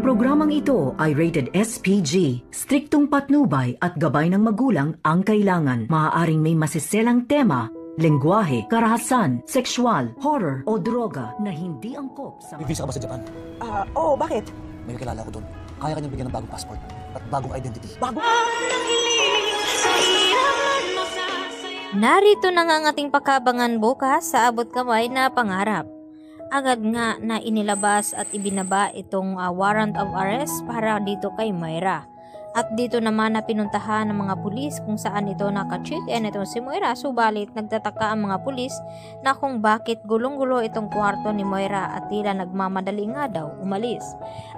Ang programang ito ay rated SPG. Striktong patnubay at gabay ng magulang ang kailangan. Maaaring may masiselang tema, lengguwahe, karahasan, sexual, horror o droga na hindi angkop sa... May visa ka ba sa Japan? Oo, bakit? May kilala ko doon. Kaya kanyang bigyan ng bagong passport at bagong identity. Narito na nga ang ating pakabangan bukas sa abot kamay na pangarap. Agad nga na inilabas at ibinaba itong warrant of arrest para dito kay Moira. At dito naman na pinuntahan ng mga pulis kung saan ito naka-check-in itong si Moira. Subalit nagtataka ang mga pulis na kung bakit gulong-gulo itong kwarto ni Moira at tila nagmamadali nga daw umalis.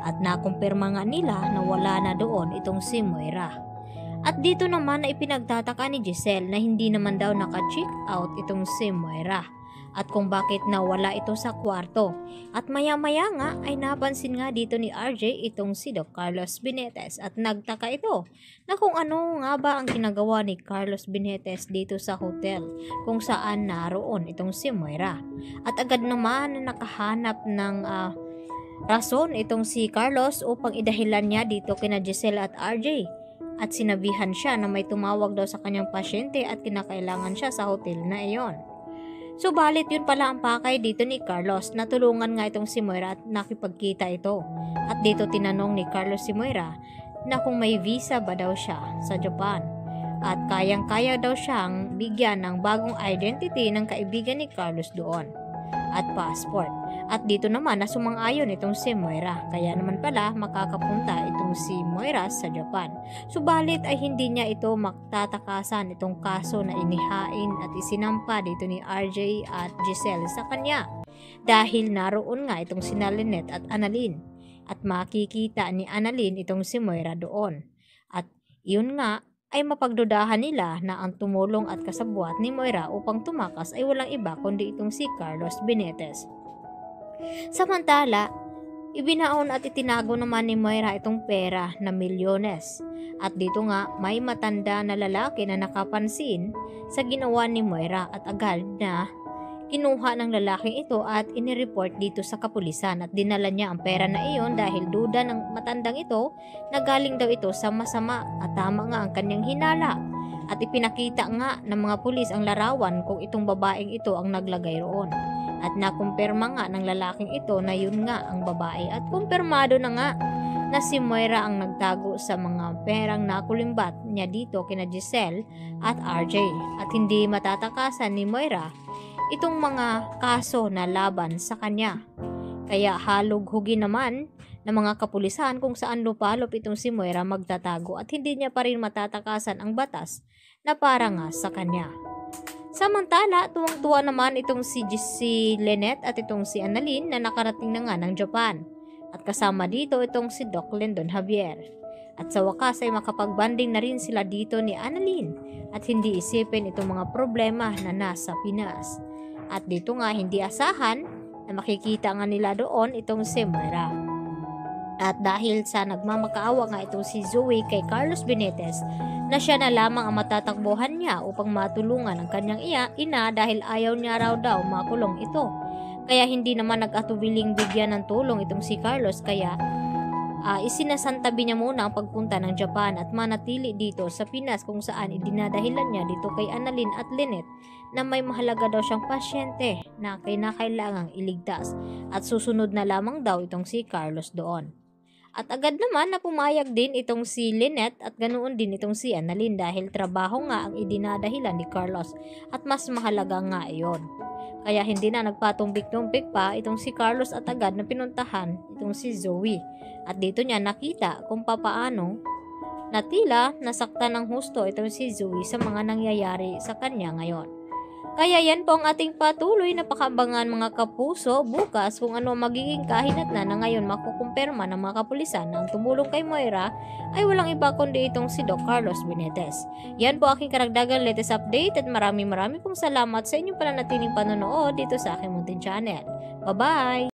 At nakumpirma nga nila na wala na doon itong si Moira. At dito naman na ipinagtataka ni Giselle na hindi naman daw naka-check out itong si Moira. At kung bakit nawala ito sa kwarto. At maya-maya nga ay napansin nga dito ni RJ itong si Doc Carlos Benitez at nagtaka ito na kung ano nga ba ang ginagawa ni Carlos Benitez dito sa hotel kung saan naroon itong si Moira. At agad naman na nakahanap ng rason itong si Carlos upang idahilan niya dito kina Giselle at RJ. At sinabihan siya na may tumawag daw sa kanyang pasyente at kinakailangan siya sa hotel na iyon. Subalit yun pala ang pakay dito ni Carlos na tulungan nga itong si Moira at nakipagkita ito. At dito tinanong ni Carlos si Moira na kung may visa ba daw siya sa Japan. At kayang-kaya daw siyang bigyan ng bagong identity ng kaibigan ni Carlos doon. At passport. At dito naman na sumang-ayon itong si Moira. Kaya naman pala makakapunta itong si Moira sa Japan. Subalit ay hindi niya ito magtatakasan itong kaso na inihain at isinampa dito ni RJ at Giselle sa kanya. Dahil naroon nga itong si Lynette at Annalyn. At makikita ni Annalyn itong si Moira doon. At iyon nga ay mapagdudahan nila na ang tumulong at kasabwat ni Moira upang tumakas ay walang iba kundi itong si Carlos Benitez. Samantala, ibinaon at itinago naman ni Moira itong pera na milyones. At dito nga may matanda na lalaki na nakapansin sa ginawa ni Moira at agad na kinuha ng lalaking ito at inireport dito sa kapulisan at dinala niya ang pera na iyon dahil duda ng matandang ito na galing daw ito sa masama at tama nga ang kanyang hinala. At ipinakita nga ng mga pulis ang larawan kung itong babaeng ito ang naglagay roon. At nakumpirma nga ng lalaking ito na yun nga ang babae at kumpirmado na nga na si Moira ang nagtago sa mga perang nakulimbat niya dito kina Giselle at RJ. At hindi matatakasan ni Moira itong mga kaso na laban sa kanya. Kaya halog-hugi naman ng mga kapulisan kung saan lupalop itong si Moira magtatago at hindi niya pa rin matatakasan ang batas na para nga sa kanya. Samantala, tuwang-tuwa naman itong si Lynette at itong si Annalyn na nakarating na nga ng Japan. At kasama dito itong si Doc Lyndon Javier. At sa wakas ay makapagbanding na rin sila dito ni Annalyn at hindi isipin itong mga problema na nasa Pinas. At dito nga hindi asahan na makikita nga nila doon itong si Moira. At dahil sa nagmamakaawa nga itong si Zoe kay Carlos Benitez na siya na lamang ang matatakbuhan niya upang matulungan ang kanyang ina dahil ayaw niya raw daw makulong ito. Kaya hindi naman nag-atubiling bigyan ng tulong itong si Carlos kaya isinasantabi niya muna ang pagpunta ng Japan at manatili dito sa Pinas kung saan idinadahilan niya dito kay Annalyn at Lynette na may mahalaga daw siyang pasyente na kinakailangang iligtas at susunod na lamang daw itong si Carlos doon. At agad naman na pumayag din itong si Lynette at ganoon din itong si Annalyn dahil trabaho nga ang idinadahilan ni Carlos at mas mahalaga nga iyon. Kaya hindi na nagpatumbik-tumbik pa itong si Carlos at agad na pinuntahan itong si Zoe. At dito niya nakita kung papaano na tila nasaktan ng husto itong si Zoe sa mga nangyayari sa kanya ngayon. Kaya yan po ang ating patuloy na pakabangan mga kapuso bukas kung ano magiging kahinatnan na ngayon makukumpirma ng mga kapulisan na ang tumulong kay Moira ay walang iba kundi itong si Doc Carlos Benitez. Yan po aking karagdagang latest update at maraming pong salamat sa inyong pananatiling panonood dito sa aking munting channel. Bye-bye!